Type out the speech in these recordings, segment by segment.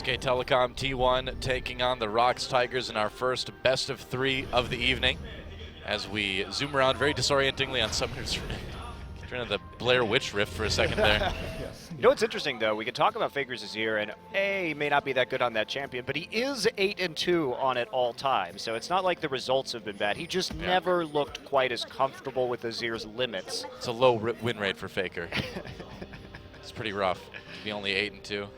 SK Telecom T1 taking on the Rocks Tigers in our first best of 3 of the evening. As we zoom around very disorientingly on Summoner's Rift. Trying the Blair Witch Rift for a second there. You know what's interesting though? We can talk about Faker's Azir, and he may not be that good on that champion, but he is 8-2 on it all time. So it's not like the results have been bad. He just never looked quite as comfortable with Azir's limits. It's a low win rate for Faker. It's pretty rough to be only 8-2.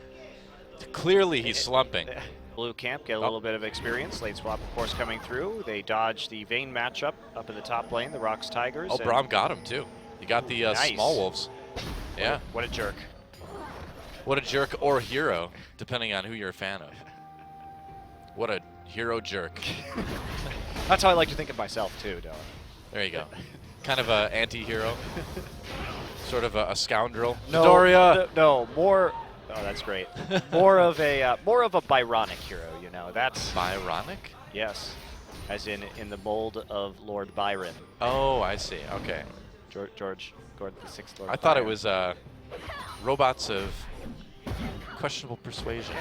Clearly he's slumping. Blue camp get a little bit of experience. Late swap, of course, coming through. They dodge the Vayne matchup up in the top lane, the Rocks Tigers. Oh, Braum got him too. He got the small wolves. Yeah. What a jerk. What a jerk or hero, depending on who you're a fan of. What a hero jerk. That's how I like to think of myself too, DoA. There you go. Kind of an anti-hero. Sort of a scoundrel. No, Doria. no, more. Oh, that's great. More of a Byronic hero, you know. That's Byronic? Yes, as in the mold of Lord Byron. Oh, I see. Okay. George Gordon the Sixth Lord. I thought it was robots of questionable persuasion.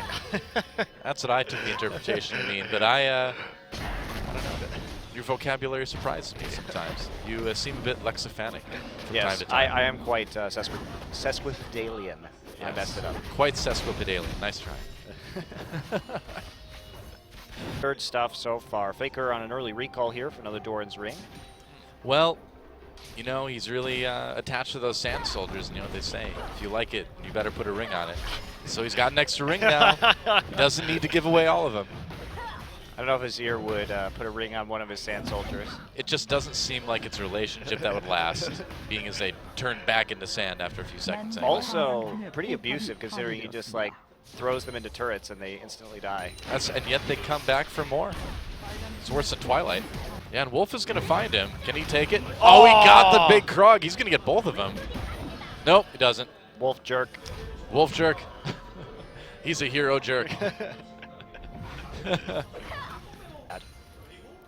That's what I took the interpretation to mean. But I don't know. Your vocabulary surprises me sometimes. You seem a bit lexiphanic from time to time. I am quite sesquipedalian. Yes. I messed it up. Quite sesquipedalian. Nice try. Third stuff so far. Faker on an early recall here for another Doran's ring. Well, you know, he's really attached to those sand soldiers, and you know what they say. If you like it, you better put a ring on it. So he's got an extra ring now. He doesn't need to give away all of them. I don't know if Azir would put a ring on one of his sand soldiers. It just doesn't seem like it's a relationship that would last, being as they turn back into sand after a few seconds. Anyway. Also, pretty abusive considering he just like throws them into turrets and they instantly die. And yet they come back for more. It's worse than Twilight. Yeah, and Wolf is going to find him. Can he take it? Oh, he got the big Krug. He's going to get both of them. Nope, he doesn't. Wolf jerk. Wolf jerk. He's a hero jerk.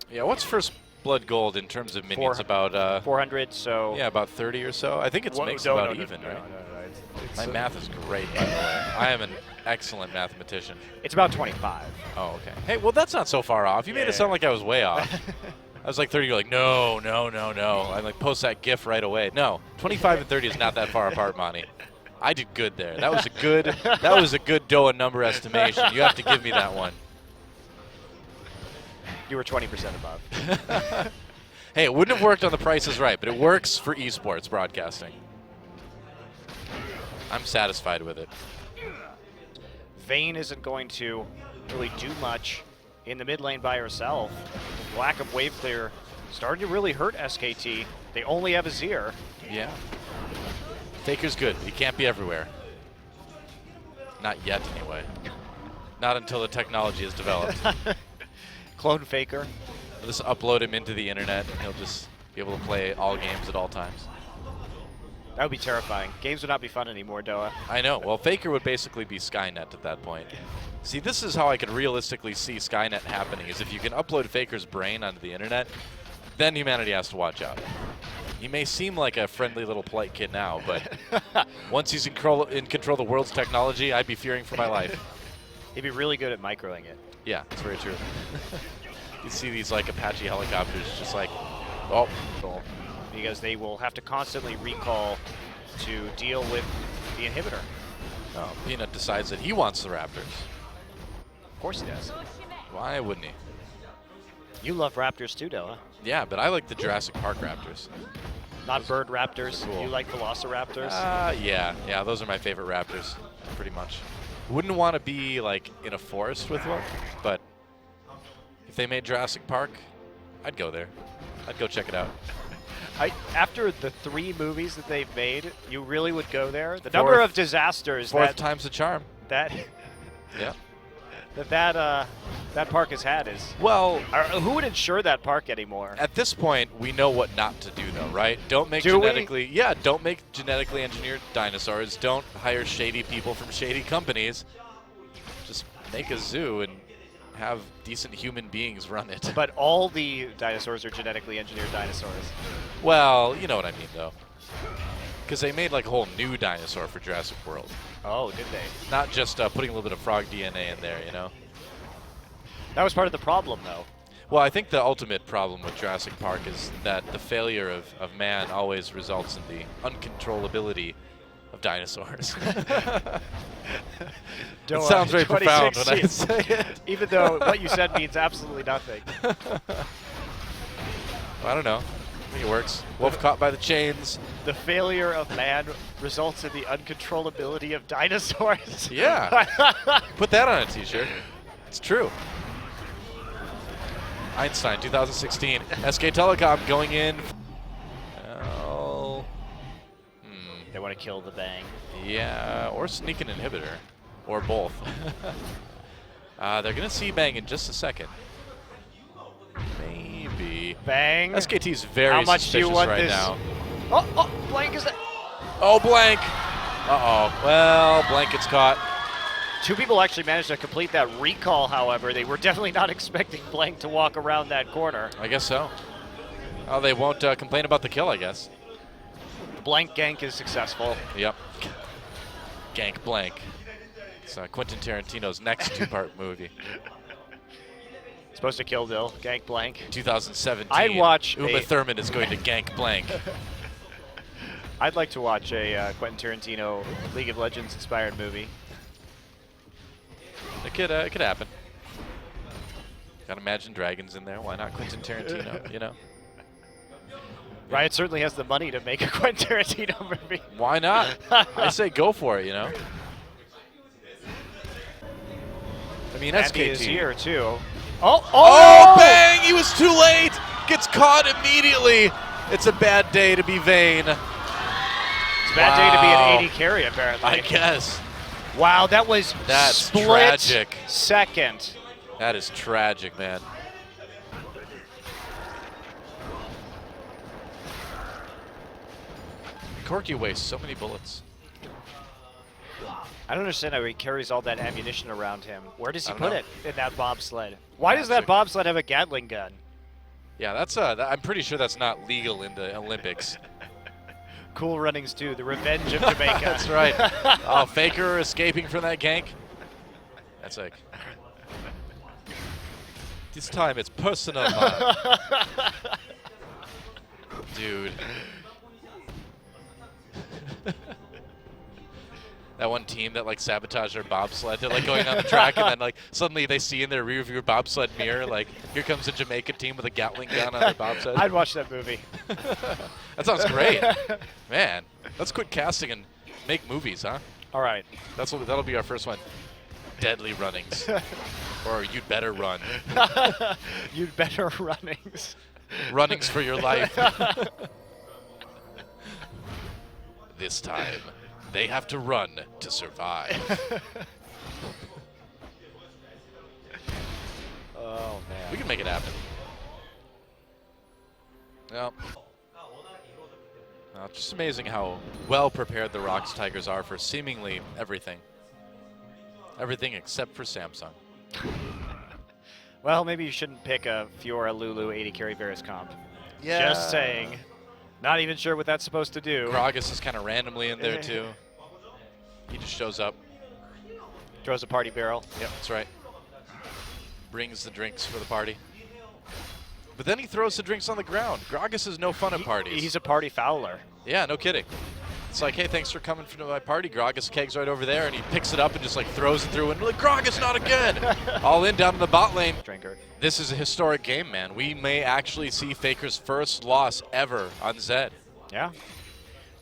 Yeah, what's first blood gold in terms of minions? About 400, so... Yeah, about 30 or so. I think it's makes about even, right? It's My math is great, by the way. I am an excellent mathematician. It's about 25. Oh, okay. Hey, well, that's not so far off. You made it sound like I was way off. I was like 30, you're like, no. I like post that GIF right away. No, 25 and 30 is not that far apart, Monty. I did good there. That was a good DoA number estimation. You have to give me that one. You were 20% above. Hey, it wouldn't have worked on The Price is Right, but it works for esports broadcasting. I'm satisfied with it. Vayne isn't going to really do much in the mid lane by herself. Lack of wave clear starting to really hurt SKT. They only have Azir. Yeah. Faker's good. He can't be everywhere. Not yet, anyway. Not until the technology is developed. Clone Faker. I'll just upload him into the internet, and he'll just be able to play all games at all times. That would be terrifying. Games would not be fun anymore, DoA. I know. Well, Faker would basically be Skynet at that point. See, this is how I could realistically see Skynet happening, is if you can upload Faker's brain onto the internet, then humanity has to watch out. He may seem like a friendly little polite kid now, but once he's in control of the world's technology, I'd be fearing for my life. He'd be really good at microing it. Yeah, that's very true. You see these like Apache helicopters just like, oh. Because they will have to constantly recall to deal with the inhibitor. Oh, Peanut decides that he wants the Raptors. Of course he does. Why wouldn't he? You love Raptors too, DoA. Yeah, but I like the Jurassic Park Raptors. Not bird Raptors. Cool. You like Velociraptors? Yeah, those are my favorite Raptors, pretty much. Wouldn't want to be like in a forest with one, but if they made Jurassic Park, I'd go there. I'd go check it out. After the 3 movies that they've made, you really would go there? The number of disasters fourth time's the charm. That park has had is... Well... who would insure that park anymore? At this point, we know what not to do, though, right? Don't make don't make genetically engineered dinosaurs. Don't hire shady people from shady companies. Just make a zoo and have decent human beings run it. But all the dinosaurs are genetically engineered dinosaurs. Well, you know what I mean, though. Because they made like a whole new dinosaur for Jurassic World. Oh, did they? Not just putting a little bit of frog DNA in there, you know? That was part of the problem, though. Well, I think the ultimate problem with Jurassic Park is that the failure of man always results in the uncontrollability of dinosaurs. It sounds very profound when I say it. Even though what you said means absolutely nothing. I don't know. I think it works. Wolf caught by the chains. The failure of man results in the uncontrollability of dinosaurs. Yeah. Put that on a t-shirt. It's true. Einstein, 2016. SK Telecom going in. Oh. They want to kill the Bang. Yeah, or sneak an inhibitor. Or both. They're going to see Bang in just a second. Maybe. Bang. SKT's very How much do you suspicious want right this? now. Oh, Blank is that? Oh, Blank. Uh-oh. Well, Blank gets caught. 2 people actually managed to complete that recall, however. They were definitely not expecting Blank to walk around that corner. I guess so. Oh, they won't complain about the kill, I guess. The Blank gank is successful. Yep. Gank Blank. It's Quentin Tarantino's next 2-part movie. Supposed to kill Bill. Gank Blank. 2017. I'd watch Uma Thurman is going to gank Blank. I'd like to watch a Quentin Tarantino League of Legends inspired movie. It could happen. Got Imagine Dragons in there. Why not Quentin Tarantino? You know. Riot certainly has the money to make a Quentin Tarantino movie. Why not? I say go for it. You know. I mean, Andy SKT is here too. Oh, Bang! He was too late. Gets caught immediately. It's a bad day to be Vayne. It's a bad day to be an 80 carry, apparently. I guess. Wow, that was split tragic. Second. That is tragic, man. Corky wastes so many bullets. I don't understand how he carries all that ammunition around him. Where does he put know. it in that bobsled? Why does that bobsled have a Gatling gun? Yeah, that's I'm pretty sure that's not legal in the Olympics. Cool Runnings 2, the revenge of Jamaica. That's right. Oh, Faker escaping from that gank. That's like, this time it's personal, man. Dude. That one team that like sabotaged their bobsled, they're like going on the track and then like suddenly they see in their rearview bobsled mirror like here comes a Jamaica team with a Gatling gun on their bobsled. I'd watch that movie. That sounds great. Man, let's quit casting and make movies, huh? All right. That'll be our first one. Deadly Runnings. Or You'd Better Run. You'd Better Runnings. Runnings for your life. This time, they have to run to survive. Oh, man. We can make it happen. Yep. It's just amazing how well prepared the Rocks Tigers are for seemingly everything. Everything except for Samsung. Well, maybe you shouldn't pick a Fiora Lulu 80 carry Varus comp. Yeah. Just saying. Not even sure what that's supposed to do. Gragas is kind of randomly in there too. He just shows up. Throws a party barrel. Yep, that's right. Brings the drinks for the party. But then he throws the drinks on the ground. Gragas is no fun at parties. He's a party fouler. Yeah, no kidding. It's like, hey, thanks for coming to my party. Gragas keg's right over there, and he picks it up and just like throws it through, and like, Gragas, not again! All in down in the bot lane. Drinker. This is a historic game, man. We may actually see Faker's first loss ever on Zed. Yeah.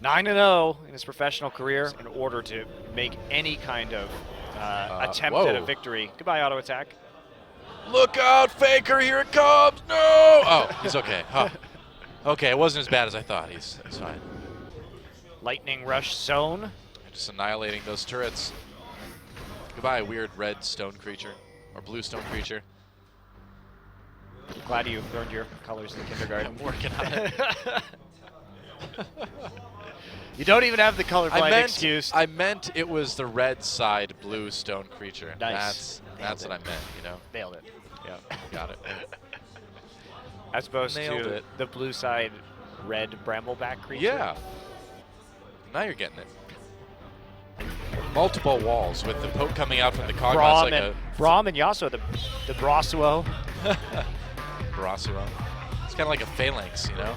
9-0 in his professional career in order to make any kind of attempt at a victory. Goodbye, auto attack. Look out, Faker, here it comes! No! Oh, he's okay. Huh. Okay, it wasn't as bad as I thought. He's fine. Lightning rush zone. Just annihilating those turrets. Goodbye, weird red stone creature. Or blue stone creature. Glad you learned your colors in kindergarten. I'm working on it. You don't even have the colorblind excuse. I meant it was the red side blue stone creature. Nice. That's what I meant, you know. Nailed it. Yeah, got it. As opposed Nailed to it. the blue side red brambleback creature. Yeah. Now you're getting it. Multiple walls with the poke coming out from the cog. Braum and Yasuo, the Brasuo. Brasuo. It's kind of like a phalanx, you know?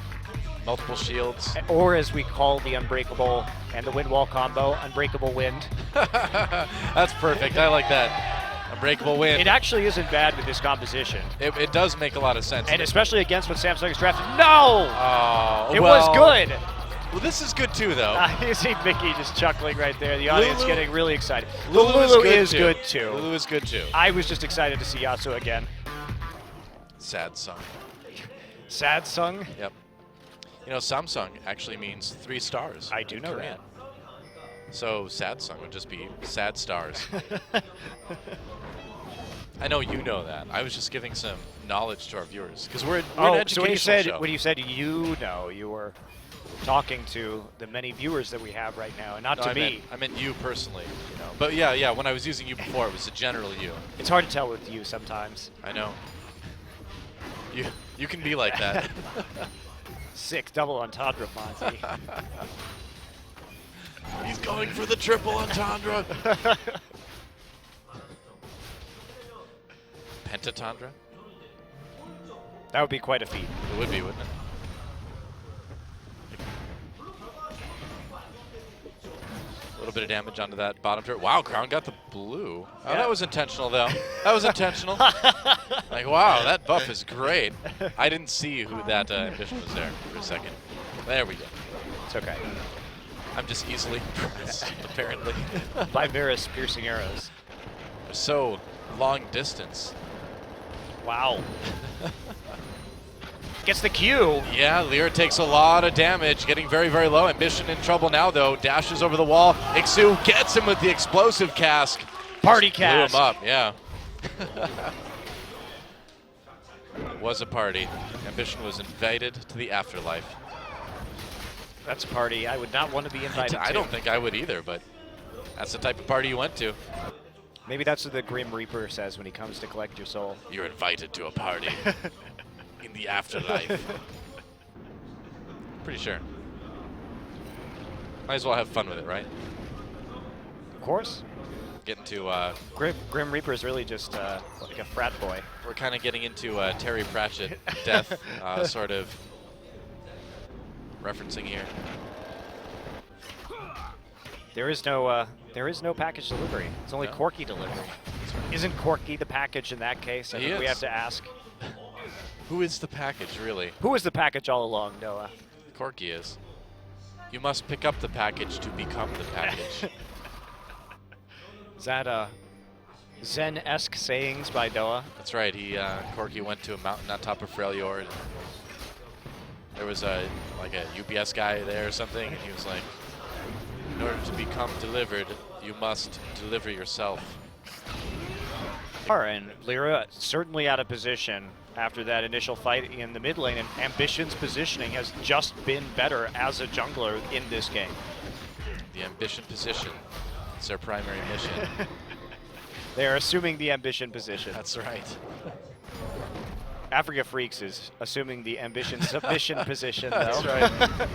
Multiple shields. Or as we call the Unbreakable and the Wind Wall combo, Unbreakable Wind. That's perfect. I like that. Unbreakable Wind. It actually isn't bad with this composition. It does make a lot of sense. And especially against what Samsung has drafted. No! Oh, it was good. Well, this is good too, though. You see Mickey just chuckling right there. The audience getting really excited. Lulu is good too. Lulu is good too. I was just excited to see Yasuo again. Sad song. Sad song? Yep. You know, Samsung actually means 3 stars. I do know Korean. that. So sad song would just be sad stars. I know you know that. I was just giving some knowledge to our viewers because we're an educational show. When you said you know, you were talking to the many viewers that we have right now, and not to me. I meant you personally. You know. But yeah. When I was using you before, it was a general you. It's hard to tell with you sometimes. I know. You can be like that. Sick double entendre, Monty. He's going for the triple entendre. Pentatondra? That would be quite a feat. It would be, wouldn't it? A little bit of damage onto that bottom turret. Wow, Crown got the blue. Oh, that was intentional, though. That was intentional. Like, wow, that buff is great. I didn't see who that ambition was there for a second. There we go. It's okay. I'm just easily impressed, apparently. By Varus piercing arrows. So long distance. Wow. Gets the Q. Yeah, Lyra takes a lot of damage, getting very, very low. Ambition in trouble now, though. Dashes over the wall. Ixu gets him with the explosive cask. Party cask. Blew him up, yeah. It was a party. Ambition was invited to the afterlife. That's a party I would not want to be invited to. I don't think I would either, but that's the type of party you went to. Maybe that's what the Grim Reaper says when he comes to collect your soul. You're invited to a party in the afterlife. Pretty sure. Might as well have fun with it, right? Of course. Getting to Grim Reaper is really just like a frat boy. We're kind of getting into Terry Pratchett death sort of referencing here. There is no package delivery. It's only Corky delivery. Isn't Corky the package in that case? I think we have to ask. Who is the package, really? Who is the package all along, DoA? Corky is. You must pick up the package to become the package. Is that Zen-esque sayings by DoA? That's right. Corky went to a mountain on top of Freljord. There was like a UPS guy there or something, and he was like, in order to become delivered, you must deliver yourself. And Lyra certainly out of position after that initial fight in the mid lane, and Ambition's positioning has just been better as a jungler in this game. The Ambition position. It's their primary mission. They are assuming the Ambition position. That's right. Africa Freaks is assuming the Ambition submission position, though. That's right.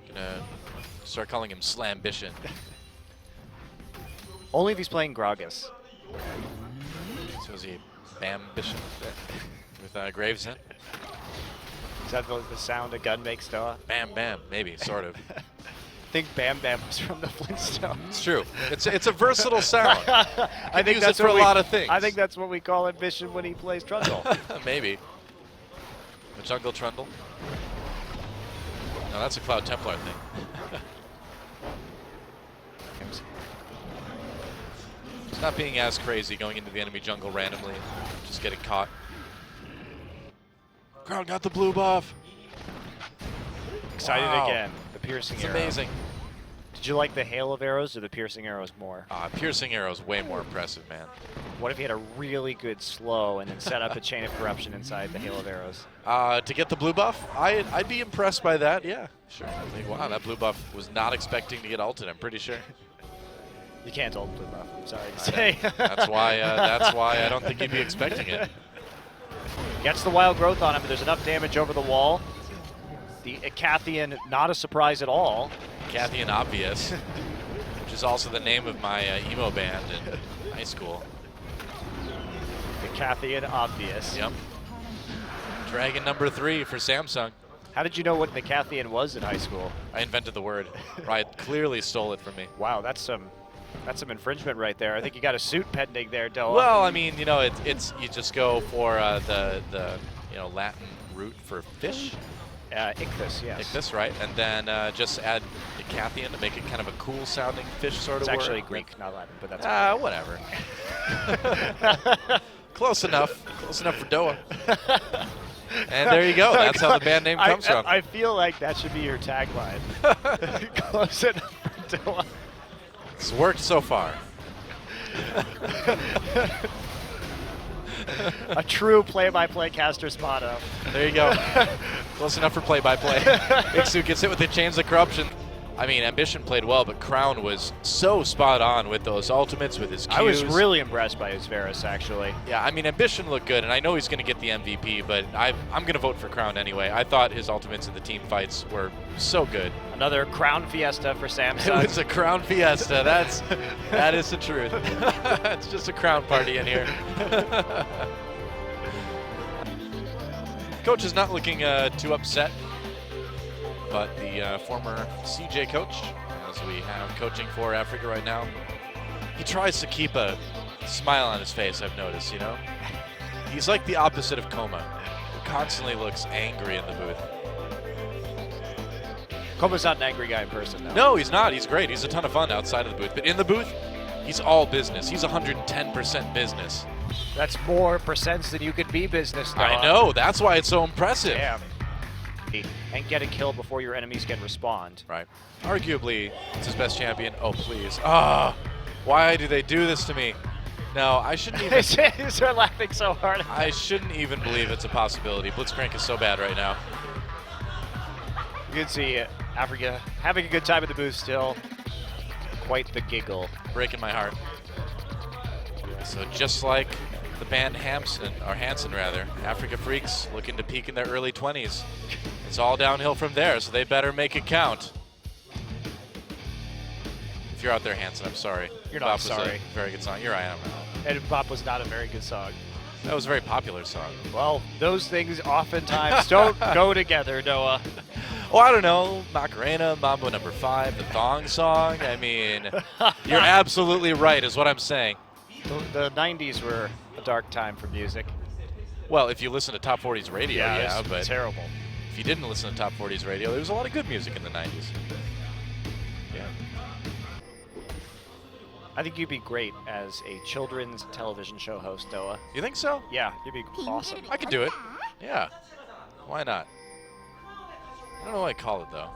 Gonna start calling him Slambition. Only if he's playing Gragas. So is he Bambition with Gravesend? Is that the sound a gun makes, DoA? Bam Bam, maybe, sort of. I think Bam Bam was from the Flintstones. It's true. It's a versatile sound. I think that's for a lot of things. I think that's what we call Ambition when he plays Trundle. Maybe. A jungle Trundle? No, that's a Cloud Templar thing. It's not being as crazy going into the enemy jungle randomly, just getting caught. Crown got the blue buff. Excited again. The piercing arrow. It's amazing. Did you like the hail of arrows or the piercing arrows more? Piercing arrows way more impressive, man. What if he had a really good slow and then set up a chain of corruption inside the hail of arrows? To get the blue buff, I'd be impressed by that. Yeah, sure. I think, wow, that blue buff was not expecting to get ulted. I'm pretty sure. You can't ult blue buff. I'm sorry to say. That's why. That's why I don't think you'd be expecting it. Gets the wild growth on him, but there's enough damage over the wall. The Icathian, not a surprise at all. Icathian Obvious, which is also the name of my emo band in high school. Icathian Obvious. Yep. Dragon number 3 for Samsung. How did you know what Icathian was in high school? I invented the word. Ryan clearly stole it from me. Wow, that's some infringement right there. I think you got a suit pending there, DoA. Well, I mean, you know, it's you just go for the Latin root for fish. Ichthus, yes. Ichthus, right? And then just add Icathian to make it kind of a cool sounding fish sort of word. It's actually Greek, not Latin, but that's whatever. Close enough. Close enough for DoA. And there you go. That's how the band name comes from. I feel like that should be your tagline. Close enough for DoA. It's worked so far. A true play-by-play caster's motto. There you go. Close enough for play-by-play. Ixu gets hit with the Chains of Corruption. I mean, Ambition played well, but Crown was so spot on with those ultimates, with his Qs. I was really impressed by his Varus, actually. Yeah, I mean, Ambition looked good, and I know he's going to get the MVP, but I'm going to vote for Crown anyway. I thought his ultimates in the team fights were so good. Another Crown Fiesta for Samsung. It's a Crown Fiesta. That is the truth. It's just a Crown party in here. Coach is not looking too upset, but the former CJ coach, as we have coaching for Africa right now, he tries to keep a smile on his face, I've noticed, you know? He's like the opposite of Coma, who constantly looks angry in the booth. Coma's not an angry guy in person, though. No, he's not. He's great. He's a ton of fun outside of the booth. But in the booth, he's all business. He's 110% business. That's more percents than you could be business, though. I know. That's why it's so impressive. Damn. And get a kill before your enemies can respond. Right. Arguably, it's his best champion. Oh, please. Ah, why do they do this to me? No, I shouldn't even. They're laughing so hard. I shouldn't even believe it's a possibility. Blitzcrank is so bad right now. You can see Africa having a good time at the booth still. Quite the giggle. Breaking my heart. So just like the band Hanson, Africa Freaks looking to peak in their early 20s. It's all downhill from there, so they better make it count. If you're out there, Hanson, I'm sorry. You're not Bop sorry. Was a very good song. You're right, I am. And Bop was not a very good song. That was a very popular song. Well, those things oftentimes don't go together, DoA. Oh, I don't know. Macarena, Mambo number 5, the Thong song. I mean, you're absolutely right is what I'm saying. The 90s were a dark time for music. Well, if you listen to Top 40's radio, yeah, it's but terrible. If you didn't listen to Top 40's radio, there was a lot of good music in the 90s. Yeah. I think you'd be great as a children's television show host, DoA. You think so? Yeah, you'd be awesome. I could do it. Yeah. Why not? I don't know what I call it, though.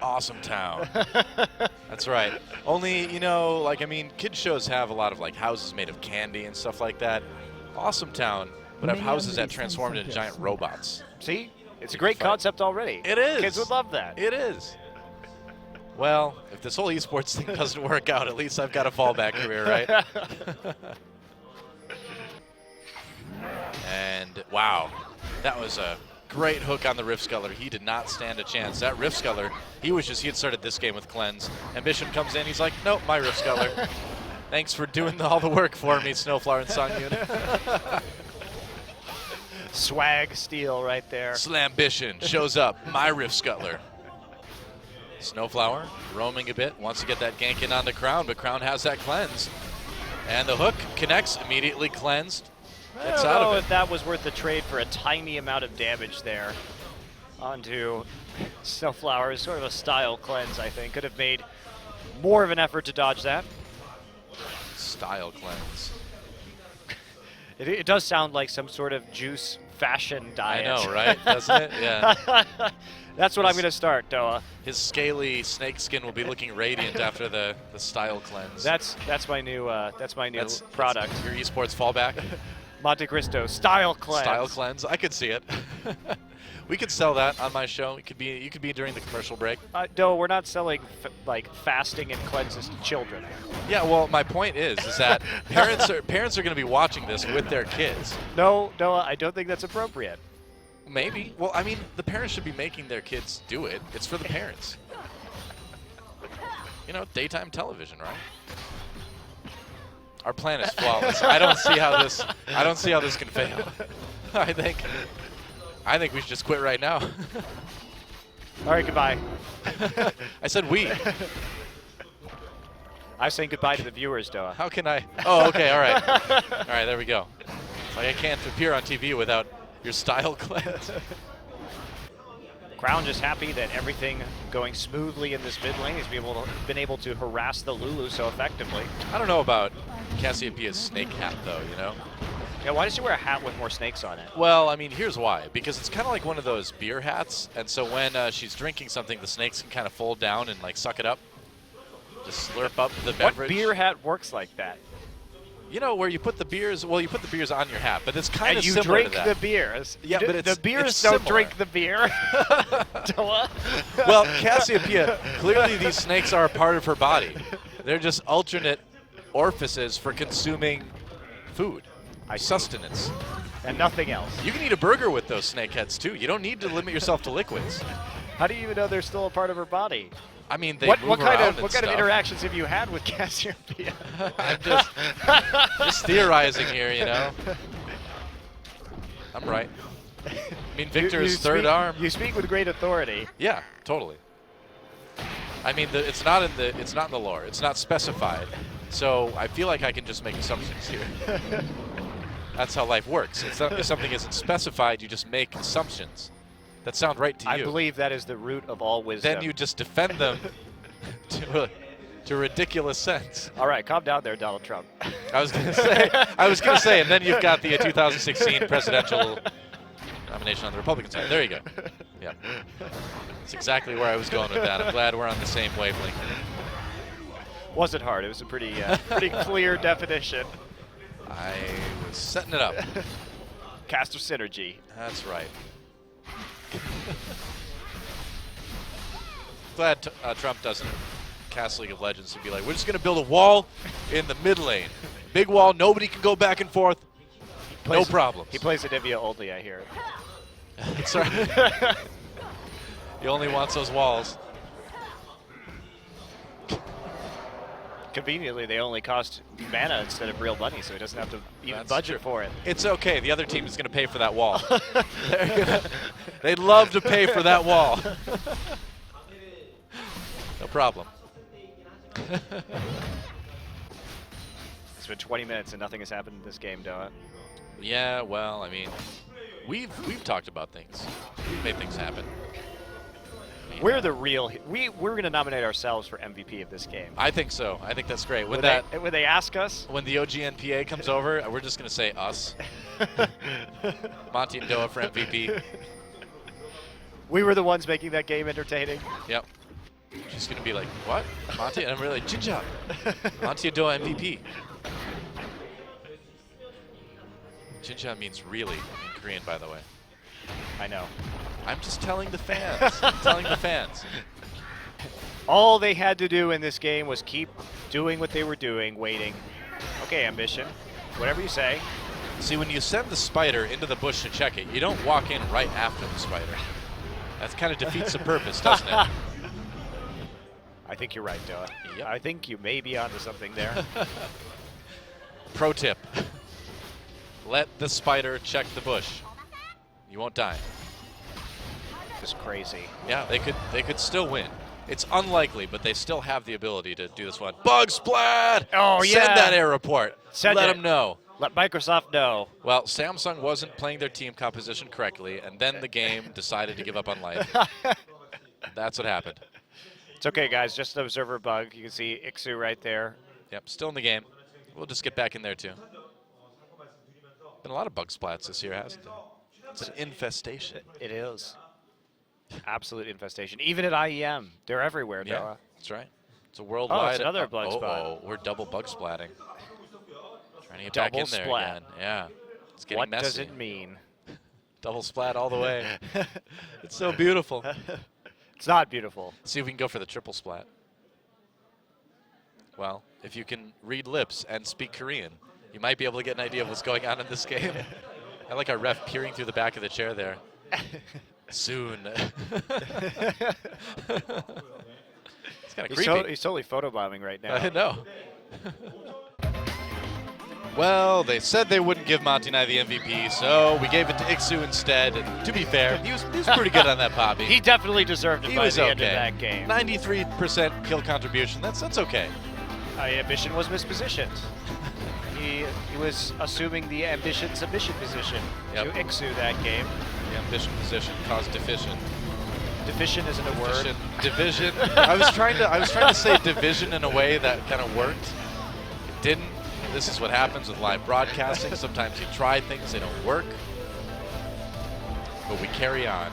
Awesome Town. That's right. Only, you know, like, I mean, kids shows have a lot of, like, houses made of candy and stuff like that. Awesome Town would have houses that transformed into giant robots. See? It's a great concept already. It is. Kids would love that. It is. Well, if this whole esports thing doesn't work out, at least I've got a fallback career, right? And, wow, that was a great hook on the Rift Sculler. He did not stand a chance. That Rift Sculler, he had started this game with Cleanse. Ambition comes in, he's like, nope, my Rift Sculler. Thanks for doing all the work for me, Snowflower and Songyun. Swag steal right there. Slambition shows up, my Rift Sculler. Snowflower roaming a bit, wants to get that gank in on the Crown, but Crown has that cleanse. And the hook connects, immediately cleansed. I don't know if that was worth the trade for a tiny amount of damage there onto Snowflower. Sort of a style cleanse, I think. Could have made more of an effort to dodge that. Style cleanse. It does sound like some sort of juice fashion diet. I know, right? Doesn't it? Yeah. That's what I'm going to start, DoA. His scaly snake skin will be looking radiant after the style cleanse. That's my new product. That's your esports fallback. Montecristo style cleanse. Style cleanse. I could see it. We could sell that on my show. You could be during the commercial break. No, we're not selling like fasting and cleanses to children. Yeah, well, my point is that parents are going to be watching this with their kids. No, I don't think that's appropriate. Maybe. Well, I mean, the parents should be making their kids do it. It's for the parents. You know, daytime television, right? Our plan is flawless. I don't see how this can fail. I think we should just quit right now. All right, goodbye. I said we. I'm saying goodbye to the viewers, DoA. How can I? Oh, okay, all right. All right, there we go. It's like I can't appear on TV without your style cleanse. Crown just happy that everything going smoothly in this mid lane. He's been able to harass the Lulu so effectively. I don't know about Cassiopeia's snake hat, though, you know? Yeah, why does she wear a hat with more snakes on it? Well, I mean, here's why. Because it's kind of like one of those beer hats, and so when she's drinking something, the snakes can kind of fold down and, like, suck it up. Just slurp up the beverage. What beer hat works like that? You know, where you put the beers, well, you put the beers on your hat, but it's kind of similar to that. And you drink the beers. Yeah, but the beers don't similar. drink the beer. Well, Cassiopeia, clearly these snakes are a part of her body. They're just alternate orifices for consuming food, sustenance. And nothing else. You can eat a burger with those snake heads, too. You don't need to limit yourself to liquids. How do you even know they're still a part of her body? I mean, they what move kind around of interactions have you had with Cassiopeia? I'm just theorizing here, you know. I'm right. I mean, Victor's third arm. You speak with great authority. Yeah, totally. I mean, it's not in the lore. It's not specified. So I feel like I can just make assumptions here. That's how life works. If something isn't specified, you just make assumptions that sound right to you. I believe that is the root of all wisdom. Then you just defend them to a ridiculous sense. All right, calm down there, Donald Trump. I was gonna say, and then you've got the 2016 presidential nomination on the Republican side. There you go. Yeah, that's exactly where I was going with that. I'm glad we're on the same wavelength. Wasn't hard. It was a pretty clear definition. I was setting it up. Caster synergy. That's right. Glad Trump doesn't cast League of Legends and be like, we're just going to build a wall in the mid lane. Big wall, nobody can go back and forth. No problem. He plays Anivia only, I hear. That's right. He only wants those walls. Conveniently, they only cost mana instead of real money, so he doesn't have to even budget for it. It's okay. The other team is going to pay for that wall. They'd love to pay for that wall. No problem. It's been 20 minutes and nothing has happened in this game, DoA. Yeah, well, I mean, we've talked about things. We've made things happen. We're the real. We're going to nominate ourselves for MVP of this game. I think so. I think that's great. When they ask us, when the OGNPA comes over, we're just going to say us. Monty and DoA for MVP. We were the ones making that game entertaining. Yep. She's going to be like, what? Monty? And I'm really like, Jinja. Monty and DoA MVP. Jinja means really in Korean, by the way. I know. I'm just telling the fans. I'm telling the fans. All they had to do in this game was keep doing what they were doing, waiting. Okay, Ambition. Whatever you say. See, when you send the spider into the bush to check it, you don't walk in right after the spider. That kind of defeats the purpose, doesn't it? I think you're right, DoA. Yep. I think you may be onto something there. Pro tip. Let the spider check the bush. You won't die. Just crazy. Yeah, they could still win. It's unlikely, but they still have the ability to do this one. Bug Splat! Oh, yeah. Send that error report. Let them know. Let Microsoft know. Well, Samsung wasn't playing their team composition correctly, and then the game decided to give up on life. That's what happened. It's okay, guys. Just an observer bug. You can see Ixu right there. Yep, still in the game. We'll just get back in there, too. Been a lot of bug splats this year, hasn't it? It's an infestation. It is. Absolute infestation. Even at IEM, they're everywhere, Yeah, DoA. that's right. It's a worldwide. it's another bug splat. Oh, we're double bug splatting. Trying to get back Double in there splat. again. Yeah, it's getting What messy. does it mean? Double splat all the way. It's so beautiful. It's not beautiful. See if we can go for the triple splat. Well, if you can read lips and speak Korean, you might be able to get an idea of what's going on in this game. I like our ref peering through the back of the chair there. Soon. It's kind of creepy. He's totally photobombing right now. I know. Well, they said they wouldn't give Monty and I the MVP, so we gave it to Ixu instead. And to be fair, he was pretty good on that Poppy. He definitely deserved it He by was the end of okay. that game. 93% kill contribution. That's okay. Ambition was mispositioned. He was assuming the ambition submission position Yep. to Ixu that game. The ambition position caused deficient. Deficient isn't a word. Deficient. Division. I was trying to say division in a way that kind of worked. It didn't. This is what happens with live broadcasting. Sometimes you try things, they don't work. But we carry on.